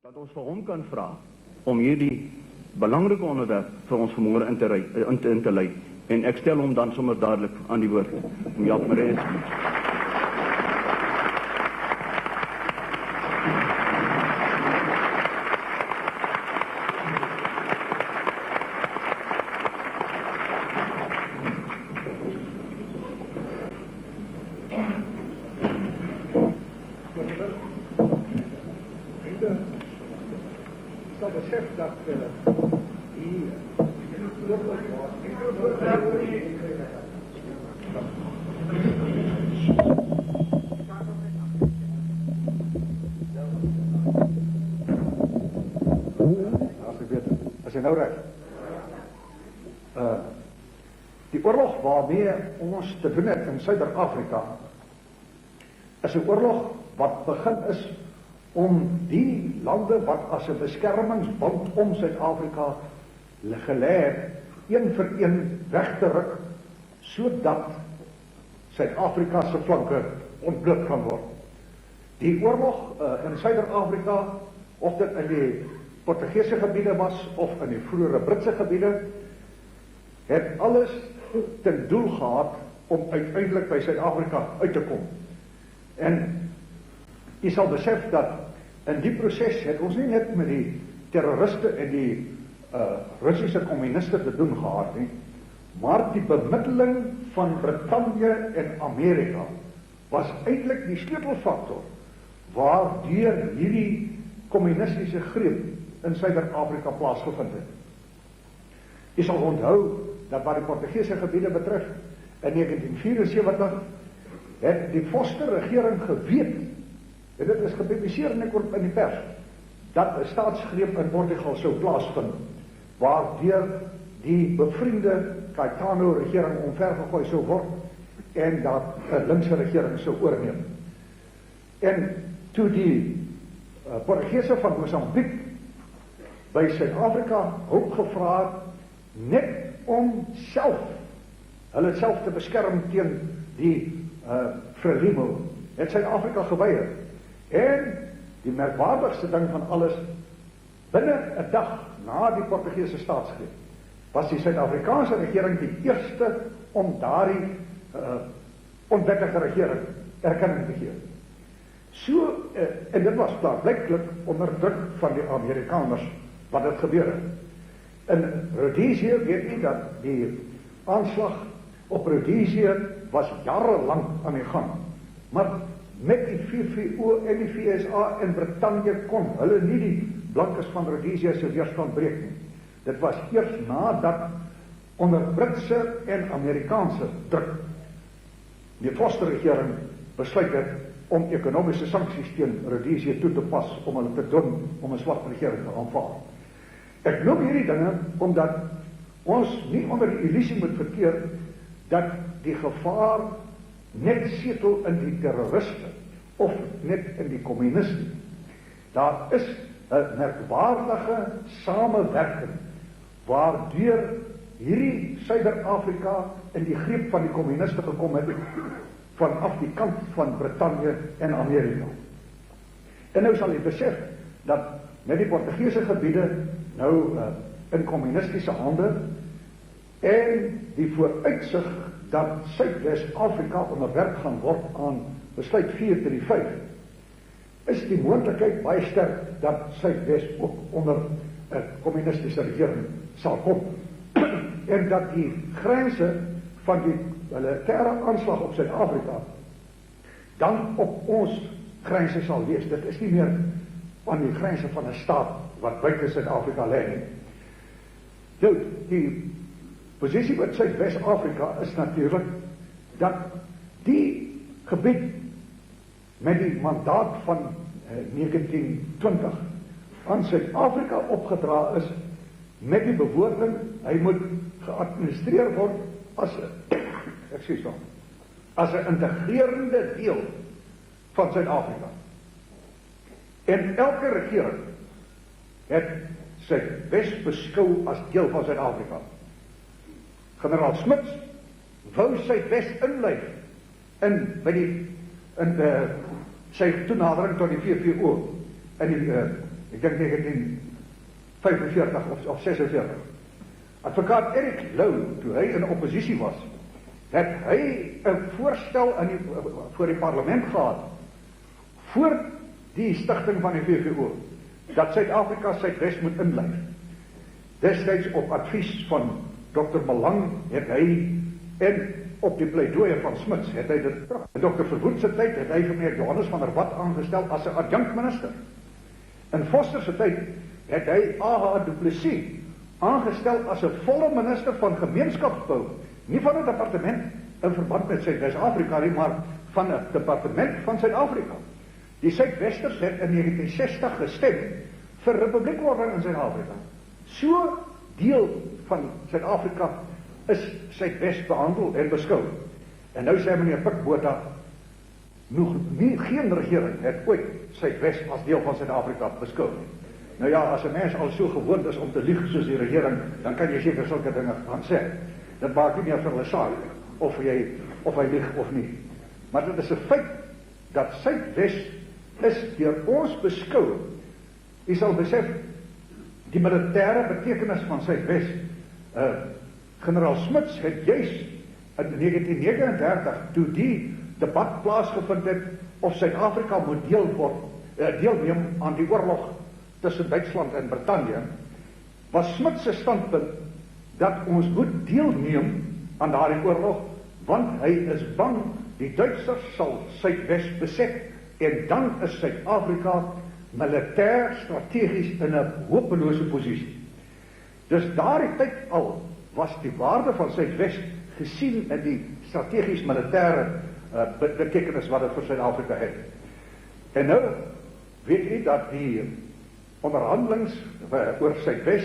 Dat ons vir hom kan vra om hierdie belangrike onderwerp vir ons vanmôre in te lei. En ek stel hom dan sommer dadelik aan die woord. Jaap Marais. Besef dat as jy nou reg die oorlog waarmee ons te doen het in Suider-Afrika is 'n oorlog wat begin is om die lande wat as 'n beskermingsband om Suid-Afrika gelê het, een vir een weg te ruk, sodat Suid-Afrika se flanke ontbloot kan word. Die oorlog in Suider-Afrika, of dit in die Portugese gebiede was, of in die vroeëre Britse gebiede, het alles ten doel gehad om uiteindelik by Suid-Afrika uit te kom. En jy sal besef dat in die proses het ons nie net met die terroriste en die Russiese kommuniste te doen gehad nie, maar die bemiddeling van Brittanje en Amerika was eintlik die sleutelfaktor waardeur hierdie kommunistiese greep in Suider-Afrika plaasgevind het. Jy sal onthou dat wat die Portugese gebiede betref, in 1974 het die Vorster-regering geweet, en dit is gepubliseer in die pers, dat 'n staatsgreep in Portugal sou plaasvind, waardeur die bevriende Caetano-regering omvergegooi sou word, en dat 'n linkse regering sou oorneem. En toe die Portugese van Mosambiek by Suid-Afrika hulp gevra het, net om hulle self te beskerm teen die Frelimo, het Suid-Afrika geweier. En die merkwaardigste ding van alles, binne 'n dag na die Portugese staatsgreep, was die Suid-Afrikaanse regering die eerste om daardie onwettige regering erkenning te gee. So, en dit was klaarblyklik onder druk van die Amerikaners wat dit gebeur het. In Rhodesië weet jy dat die aanslag op Rhodesië was jarelang aan die gang, maar met die VVO en die VSA en Brittanje kon hulle nie die blankes van Rhodesië se weerstand breek nie. Dit was eers nadat onder Britse en Amerikaanse druk die Vorster-regering besluit het om ekonomiese sanksies teen Rhodesië toe te pas om hulle te dwing om 'n swart regering te aanvaar. Ek noem hierdie dinge omdat ons nie onder die illusie moet verkeer dat die gevaar net setel in die terroriste of net in die kommuniste. Daar is 'n merkwaardige samewerking waardeur hierdie Suider-Afrika in die greep van die kommuniste gekom het vanaf die kant van Brittanje en Amerika. En nou sal jy besef dat met die Portugese gebiede nou in kommunistiese hande en die vooruitsig dat Suidwes-Afrika onderwerp gaan word aan besluit 435, is die moontlikheid baie sterk dat Suidwes ook onder 'n kommunistiese regering sal kom. En dat die grense van die militêre aanslag op Suid-Afrika dan op ons grense sal wees. Dit is nie meer aan die grense van 'n staat wat buite Suid-Afrika lê nie. Nou, die posisie met Suidwes-Afrika is natuurlik dat die gebied met die mandaat van 1920 aan Suid-Afrika opgedra is met die bewoording, hy moet geadministreer word as 'n integrerende deel van Suid-Afrika. En elke regering het Suidwes beskou as deel van Suid-Afrika. Generaal Smuts wou Suidwes inlyf in sy toenadering tot die VVO in die ek dink 1945 of 46. Advokaat Erik Lou, toe hy in oppositie was, het hy 'n voorstel voor die parlement gehad, voor die stigting van die VVO, dat Suid-Afrika Suidwes moet inlyf. Destyds op advies van Dr. Malang het hy, en op die pleidooie van Smuts, het hy dit terug. In Dr. Verwoerd se tyd het hy vir meneer Johannes van der Walt aangestel as 'n adjunkminister. In Foster se tyd het hy A.H. du Plessis aangestel as 'n volle minister van gemeenskapsbou, nie van 'n departement in verband met Suid-Wes-Afrika nie, maar van 'n departement van Suid-Afrika. Die Suidwesters het in 1960 gestem vir republiekwording in Suid-Afrika. So deel van Suid-Afrika is Suidwes behandel en beskou. En nou sê meneer Pik Botha, geen regering het ooit Suidwes as deel van Suid-Afrika beskou nie. Nou ja, as 'n mens al so gewoond is om te lieg soos die regering, dan kan jy seker sulke dinge gaan sê. Dit maak nie meer vir hulle saak of hy lieg of nie. Maar dit is 'n feit dat Suidwes is deur ons beskou. Jy sal besef die militêre betekenis van Suidwes. Generaal Smuts het juis in 1939, toe die debat plaasgevind het of Suid-Afrika moet deelneem aan die oorlog tussen Duitsland en Brittanje, was Smuts se standpunt dat ons moet deelneem aan daardie oorlog, want hy is bang die Duitsers sal Suidwes beset en dan is Suid-Afrika militêr strategies in 'n hopelose posisie. Dus daardie tyd al was die waarde van Suidwes gesien in die strategies militêre betekenis wat dit vir Suid-Afrika het. En nou weet jy dat die onderhandelings oor Suidwes,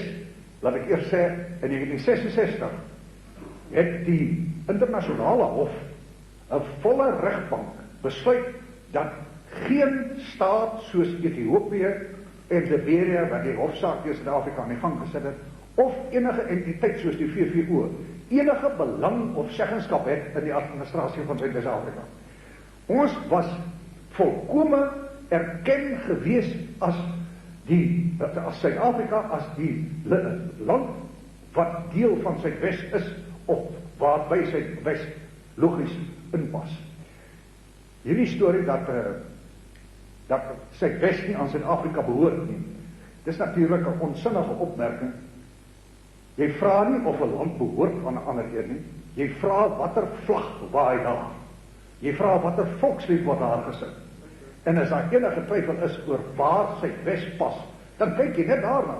laat ek eers sê, in 1966 het die internasionale hof 'n volle regbank besluit dat geen staat soos Ethiopië en Liberia, wat die hofsaak teen Suid-Afrika aan die gang gesit het, of enige entiteit soos die VVO, enige belang of seggenskap het in die administrasie van Suid-Afrika. Ons was volkome erken gewees as Suid-Afrika as die land wat deel van Suidwes is, of waarby Suidwes logies inpas. Hierdie storie dat Suidwes nie aan Suid-Afrika behoort nie, dis natuurlik 'n onsinnige opmerking. Jy vra nie of 'n land behoort aan 'n ander een nie. Jy vra watter vlag waai daar. Jy vra watter volkslied word daar gesing. En as daar enige twyfel is oor waar Suidwes pas, dan kyk jy net daarna.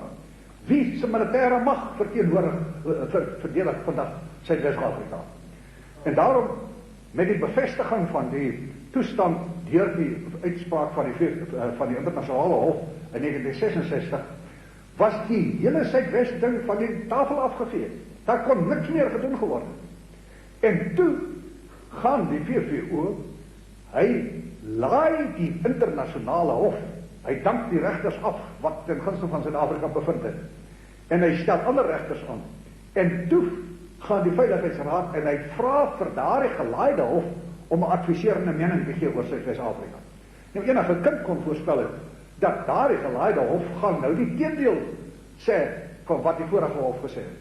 Wie se militêre mag verdedig vandag Suidwes-Afrika? En daarom, met die bevestiging van die toestand deur die uitspraak van die internasionale hof in 1966, was die hele Suidwes ding van die tafel afgevee. Daar kon niks meer gedoen geword. En toe gaan die VVO, hy laai die internasionale hof, hy dank die regters af wat ten gunste van Suid-Afrika bevind het, en hy stel ander regters aan, en toe gaan die Veiligheidsraad en hy vra vir daardie gelaaide hof om 'n adviserende mening te gee oor Suid-Afrika. Nou enige kind kon voorspel het dat daardie gelaaide hof gaan nou die teendeel sê van wat die vorige hof gesê het.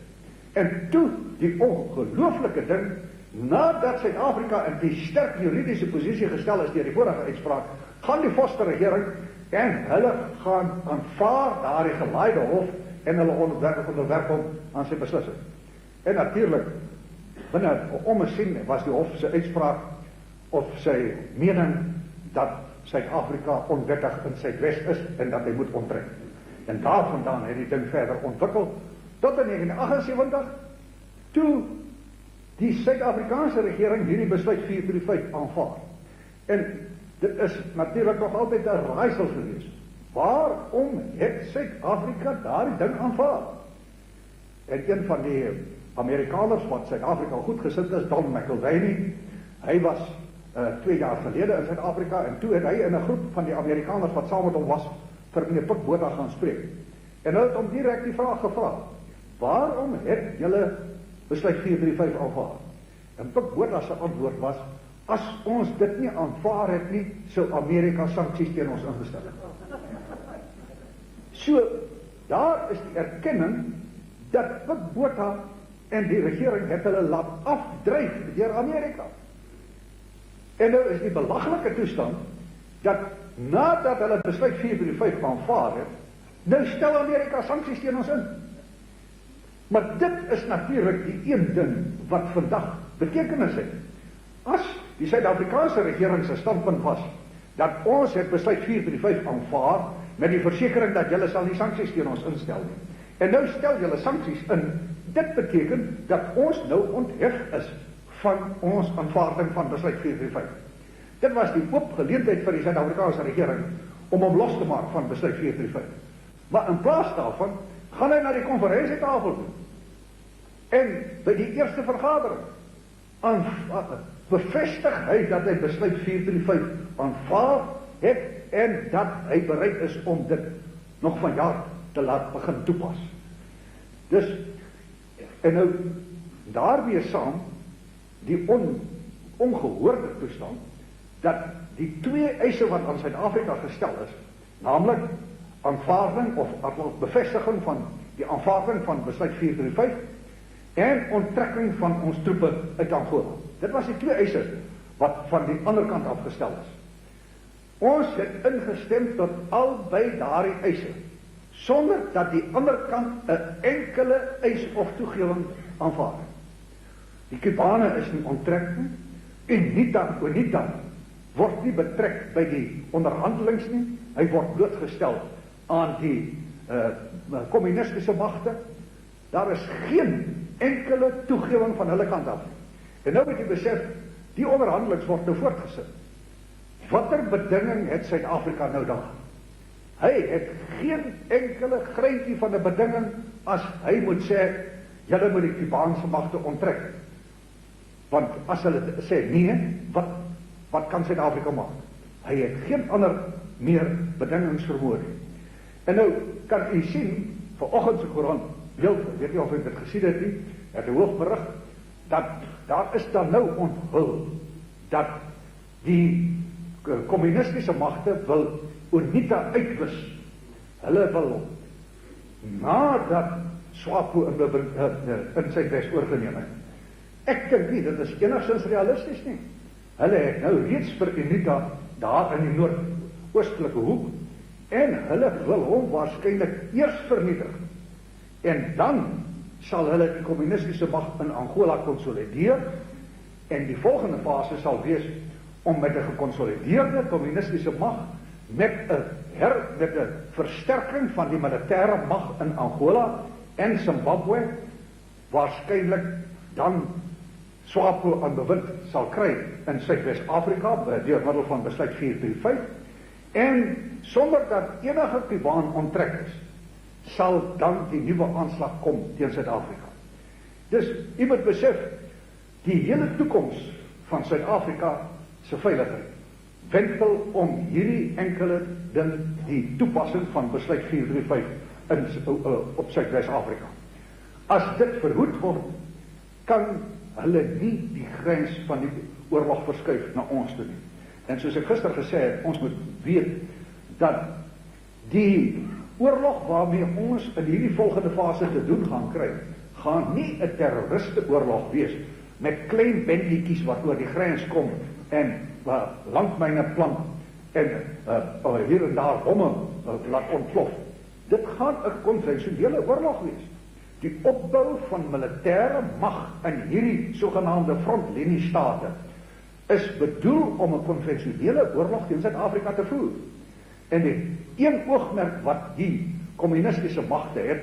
En toe die ongelooflike ding, nadat Suid-Afrika in die sterk juridische posisie gestel is deur die vorige uitspraak, gaan die Foster regering en hulle gaan aanvaar daardie gelaaide hof en hulle onderwerp hom aan sy beslissing. En natuurlik, binne 'n ommesien was die hof sy uitspraak of sy mening dat Suid-Afrika onwettig in Suidwes is en dat hy moet onttrek. En daarvandaan het die ding verder ontwikkel tot in 1978, toe die Suid-Afrikaanse regering hierdie besluit 435 aanvaar. En dit is natuurlik nog altyd 'n raaisel gewees. Waarom het Suid-Afrika daardie ding aanvaar? En een van die Amerikaners wat Suid-Afrika goed gesind is, Don McIlvaine, hy was 2 jaar gelede in Suid-Afrika, en toe het hy in 'n groep van die Amerikaners wat saam met hom was, vir meneer Pik Botha gaan spreek. En hulle het hom direk die vraag gevra: waarom het julle besluit 435 aanvaar? En Pik Botha se antwoord was: as ons dit nie aanvaar het nie, sou Amerika sanksies teen ons ingestel het. So, daar is die erkenning dat Pik Botha en die regering het hulle laat afdryf deur Amerika. En nou is die belaglike toestand dat nadat hulle besluit 435 aanvaar het, nou stel Amerika sanksies teen ons in. Maar dit is natuurlik die een ding wat vandag betekenis het. As die Suid-Afrikaanse regering se standpunt was dat ons het besluit 435 aanvaar met die versekering dat julle sal nie sanksies teen ons instel nie. En nou stel julle sanksies in. Dit beteken dat ons nou onthef is van ons aanvaarding van besluit 435. Dit was die oop geleentheid vir die Suid-Afrikaanse regering om hom los te maak van besluit 435. Maar in plaas daarvan gaan hy na die konferensietafel toe. En by die eerste vergadering bevestig hy dat hy besluit 435 aanvaar het en dat hy bereid is om dit nog vanjaar te laat begin toepas. Dus, en nou daarmee saam die ongehoorde toestand dat die twee eise wat aan Suid-Afrika gestel is, naamlik aanvaarding of bevestiging van die aanvaarding van besluit 435 en onttrekking van ons troepe uit Angola. Dit was die twee eise wat van die ander kant afgestel is. Ons het ingestem tot albei daardie eise, sonder dat die ander kant 'n enkele eis of toegewing aanvaar. Die Kubane is nie onttrek nie, UNITA word nie betrek by die onderhandelings nie, hy word blootgestel aan die kommunistiese magte. Daar is geen enkele toegewing van hulle kant af. En nou moet jy besef, die onderhandelings word nou voortgesit. Watter bedinging het Suid-Afrika nou daar? Hy het geen enkele greintjie van 'n bedinging as hy moet sê, julle moet die Kubaanse magte onttrek. Want as hulle sê nee, wat kan Suid-Afrika maak? Hy het geen ander meer bedingings vermoë nie. En nou kan u sien, vanoggend se koerant, weet nie of u dit gesien het nie, het 'n hoofberig, dat daar is dan nou onthul, dat die kommunistiese magte wil UNITA uitwis. Hulle wil, nadat SWAPO in sy Wes oorgeneem het. Ek dink nie, dit is enigstens realisties nie. Hulle het nou reeds vir UNITA daar in die noordoostelike hoek, en hulle wil hom waarskynlik eers vernietig. En dan sal hulle die kommunistiese mag in Angola konsolideer, en die volgende fase sal wees om met 'n gekonsolideerde kommunistiese mag, met 'n versterking van die militêre mag in Angola en Zimbabwe, waarskynlik dan SWAPO aan bewind sal kry in Suidwes-Afrika deur middel van besluit 435, en sonder dat enige Kubaan onttrek is, sal dan die nuwe aanslag kom teen Suid-Afrika. Dus, u moet besef, die hele toekoms van Suid-Afrika se veiligheid wentel om hierdie enkele ding, die toepassing van besluit 435 op Suidwes-Afrika. As dit verhoed word, kan hulle nie die grens van die oorlog verskuif na ons toe nie. En soos ek gister gesê het, ons moet weet dat die oorlog waarmee ons in hierdie volgende fase te doen gaan kry, gaan nie 'n terroristeoorlog wees met klein bendietjies wat oor die grens kom en landmyne plant en hier en daar bomme laat ontplof. Dit gaan 'n konvensionele oorlog wees. Die opbou van militêre mag in hierdie sogenaamde frontliniestate is bedoel om 'n konvensionele oorlog teen Suid-Afrika te voer. En die een oogmerk wat die kommunistiese magte het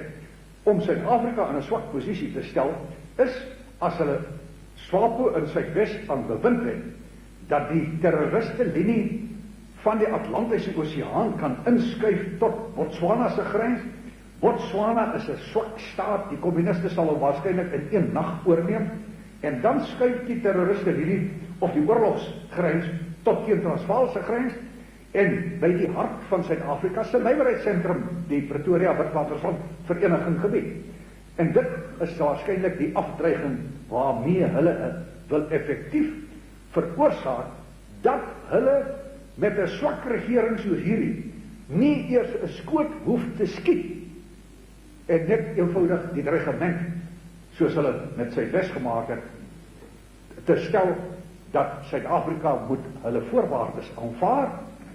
om Suid-Afrika in 'n swak posisie te stel, is as hulle SWAPO in Suidwes aan bewind het, dat die terroriste linie van die Atlantiese Oseaan kan inskuif tot Botswana se grens. Botswana is 'n swak staat, die kommuniste sal hom waarskynlik in een nag oorneem, en dan skuif die terroriste linie of die oorlogsgrens tot teen Transvaal se grens, en by die hart van Suid-Afrika se nywerheidsentrum, die Pretoria Witwatersrand Vereniging gebied. En dit is waarskynlik die afdreiging waarmee hulle wil effektief veroorsaak dat hulle met 'n swak regering soos hierdie nie eers 'n skoot hoef te skiet en net eenvoudig die regiment, soos hulle met Suidwes gemaak het, te stel dat Suid-Afrika moet hulle voorwaardes aanvaar,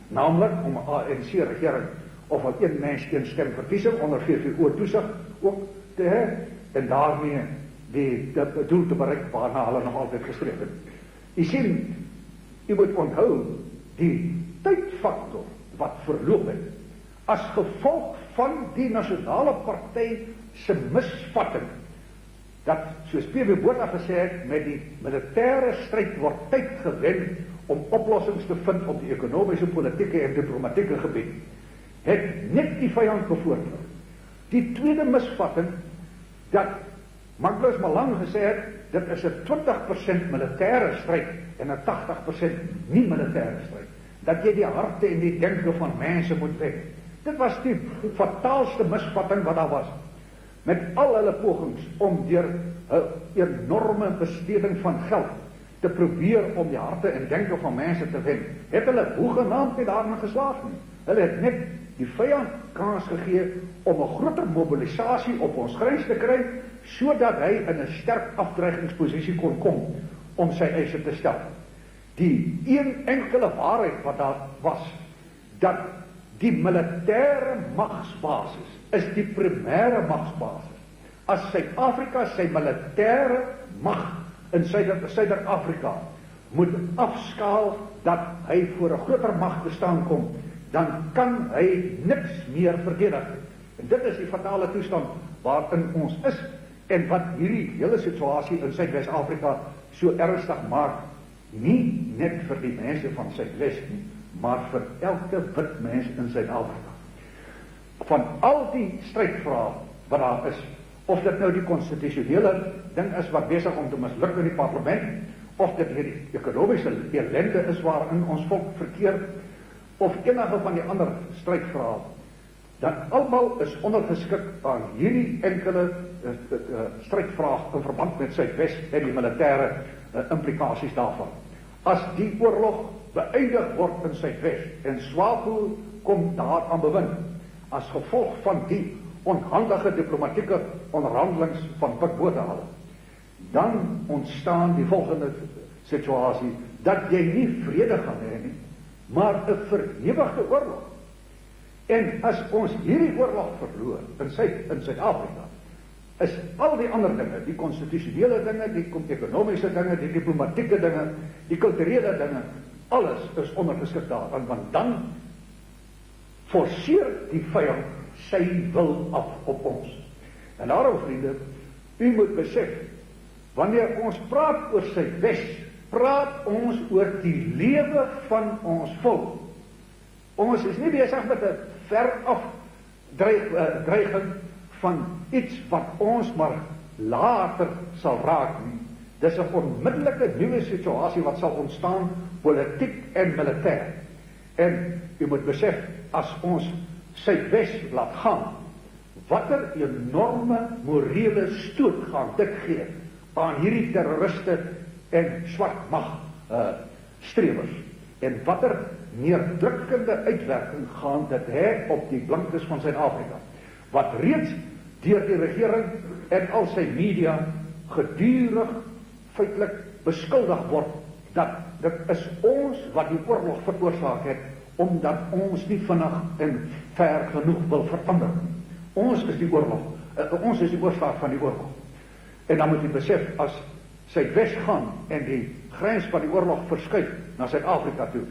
naamlik om 'n ANC-regering of 'n een mens een stem verkiesing onder VVO toesig ook te hê en daarmee die doel te bereik waarna hulle nog altyd gestreef het. U sien, u moet onthou die tydfaktor wat verloop het as gevolg van die nasionale party se misvatting dat, soos P.W. Botha gesê het, met die militêre stryd word tyd gewen om oplossings te vind op die ekonomiese, politieke en diplomatieke gebied, het net die vyand bevoordeel. Die tweede misvatting, dat Magnus Malang gesê het, dit is 'n 20% militêre stryd en 'n 80% nie militêre stryd. Dat jy die harte en die denke van mense moet wen. Dit was die fataalste misvatting wat daar was. Met al hulle pogings om deur 'n enorme besteding van geld te probeer om die harte en denke van mense te wen, het hulle hoegenaamd nie daarin geslaag nie. Hulle het net die vyand kans gegee om 'n groter mobilisasie op ons grens te kry, sodat hy in 'n sterk afdreigingsposisie kon kom om sy eise te stel. Die een enkele waarheid wat daar was, dat die militêre magsbasis is die primêre magsbasis. As Suid-Afrika sy militêre mag in Suider-Afrika moet afskaal dat hy voor 'n groter mag te staan kom, dan kan hy niks meer verdedig. En dit is die fatale toestand waarin ons is en wat hierdie hele situasie in Suidwes-Afrika so ernstig maak, nie net vir die mense van Suidwes nie, maar vir elke wit mens in Suid-Afrika. Van al die strydvrae wat daar is, of dit nou die konstitusionele ding is wat besig om te misluk in die parlement, of dit hierdie ekonomiese ellende is waarin ons volk verkeer, of enige van die ander strydvrae, dan almal is ondergeskik aan hierdie enkele strydvraag in verband met Suidwes en die militêre implikasies daarvan. As die oorlog beëindig word in Suidwes en SWAPO kom daaraan bewind, as gevolg van die onhandige diplomatieke onderhandelings van Pik Botha, dan ontstaan die volgende situasie, dat jy nie vrede gaan hê nie, maar 'n verewigde oorlog. En as ons hierdie oorlog verloor in Suid-Afrika, is al die ander dinge, die konstitusionele dinge, die ekonomiese dinge, die diplomatieke dinge, die kulturele dinge, alles is ondergeskik daaraan, want dan forceer die vyand sy wil af op ons. En daarom, vriende, u moet besef, wanneer ons praat oor Suidwes, praat ons oor die lewe van ons volk. Ons is nie besig met 'n veraf dreiging van iets wat ons maar later sal raak nie. Dis 'n onmiddellike nuwe situasie wat sal ontstaan, politiek en militêr. En u moet besef, as ons Suidwes laat gaan, watter enorme morele stoot gaan dit gee aan hierdie terroriste en swart mag strewers. En watter neerdrukkende uitwerking gaan dit hê op die blankes van Suid-Afrika, wat reeds deur die regering en al sy media gedurig feitelik beskuldig word dat dit is ons wat die oorlog veroorsaak het, omdat ons nie vinnig en ver genoeg wil verander. Ons is die oorlog, ons is die oorsaak van die oorlog. En dan moet jy besef, as Suidwes gaan en die grens van die oorlog verskuif na Suid-Afrika toe,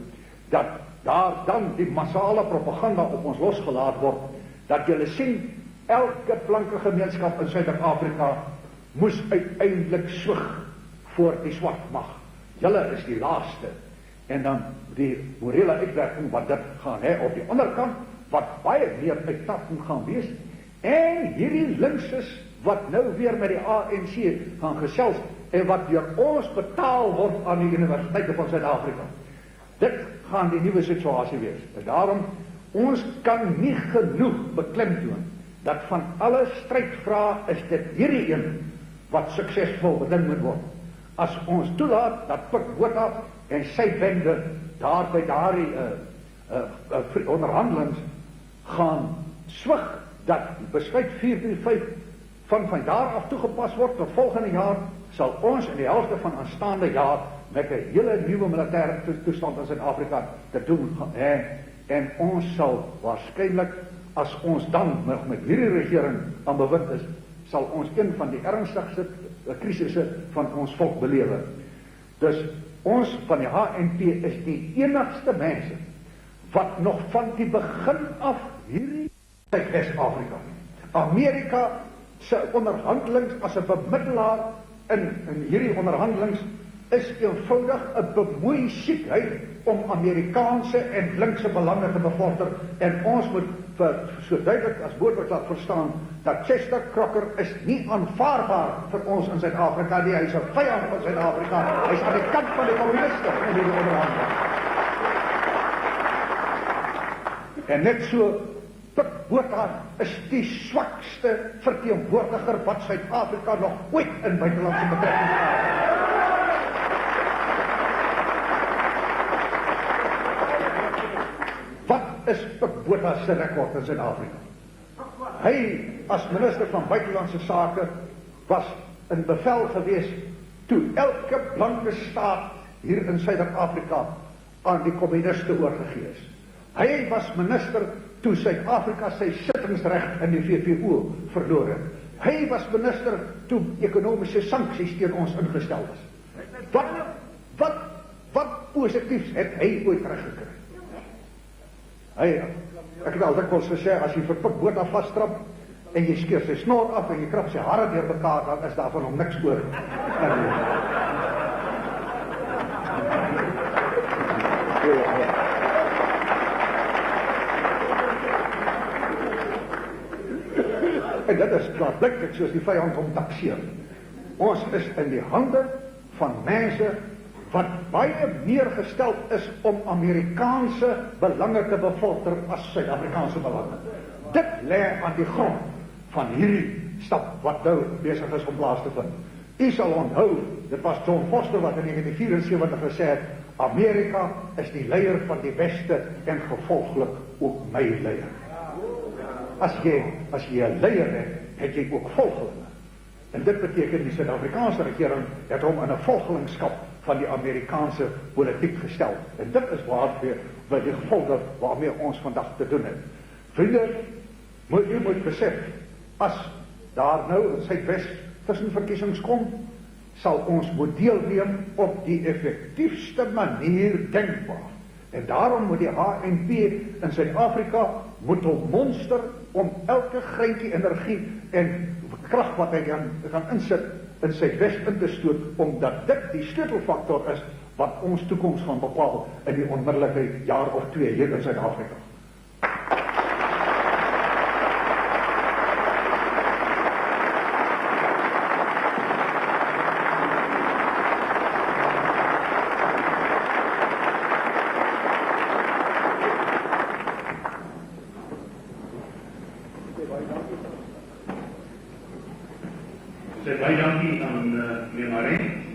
dat daar dan die massale propaganda op ons losgelaat word, dat julle sien, elke blanke gemeenskap in Suid-Afrika moes uiteindelik swyg voor die swart mag. Julle is die laaste. En dan die morele uitwerking wat dit gaan hê op die ander kant, wat baie meer uittappend gaan wees, en hierdie linkses wat nou weer met die ANC gaan gesels, en wat deur ons betaal word aan die universiteite van Suid-Afrika. Dit gaan die nuwe situasie wees. En daarom, ons kan nie genoeg beklemtoon, dat van alle strydvrae is dit hierdie een wat suksesvol beding moet word. As ons toelaat dat Pik Botha en sy bende daar by daardie onderhandelings gaan swig dat besluit 435 van daar af toegepas word tot volgende jaar, sal ons in die helfte van aanstaande jaar met 'n hele nuwe militêre toestand in Suid-Afrika te doen hê, en ons sal waarskynlik, as ons dan nog met hierdie regering aan bewind is, sal ons een van die ernstigste krisisse van ons volk belewe. Dus ons van die HNP is die enigste mense wat nog van die begin af hierdie Wes-Afrika, Amerika se onderhandelings as 'n bemiddelaar in hierdie onderhandelings is eenvoudig 'n bemoeisikheid om Amerikaanse en linkse belange te bevorder, en ons moet so duidelik as woordelijk laat verstaan dat Chester Crocker is nie aanvaarbaar vir ons in Suid-Afrika nie. Hy is 'n vyand van Suid-Afrika. Hy is aan die kant van die kommuniste in hierdie onderhandeling. En net so, Pik Botha is die swakste verteenwoordiger wat Suid-Afrika nog ooit in buitelandse betrekkings gehad het. Wat is Pik Botha se rekord in Suid-Afrika? Hy, as minister van buitelandse sake, was in bevel gewees toe elke blanke staat hier in Suid-Afrika aan die kommuniste oorgegee is. Hy was minister toe Suid-Afrika sy sittingsreg in die VVO verloor het. Hy was minister toe ekonomiese sanksies teen ons ingestel is. Wat positiefs het hy ooit teruggekry? Ek het al dikwels gesê, as jy vir Pik Botha vasstrap en jy skeer sy snor af en jy krap sy hare deur mekaar, dan is daar van hom niks oor. En dit is klaarbliklik soos die vyand hom takseer. Ons is in die hande van mense wat baie meer gestel is om Amerikaanse belange te bevorder as Suid-Afrikaanse belange. Dit lê aan die grond van hierdie stap wat nou besig is om plaas te vind. U sal onthou, dit was John Foster wat in 1974 gesê het, Amerika is die leier van die Weste en gevolglik ook my leier. As jy 'n leier het, het jy ook volgelinge. En dit beteken die Suid-Afrikaanse regering het hom in 'n volgelingskap van die Amerikaanse politiek gestel. En dit is wat die gevolge waarmee ons vandag te doen het. Vriende, u moet besef, as daar nou in Suidwes tussenverkiesings kom, sal ons moet deelneem op die effektiefste manier denkbaar. En daarom moet die HNP in Suid-Afrika moet hom monster om elke greintjie energie en krag wat hy kan insit in Suidwes in te stoot, omdat dit die sleutelfaktor is wat ons toekoms gaan bepaal in die onmiddellike jaar of 2 hier in Suid-Afrika. Baie dankie aan meneer Maree.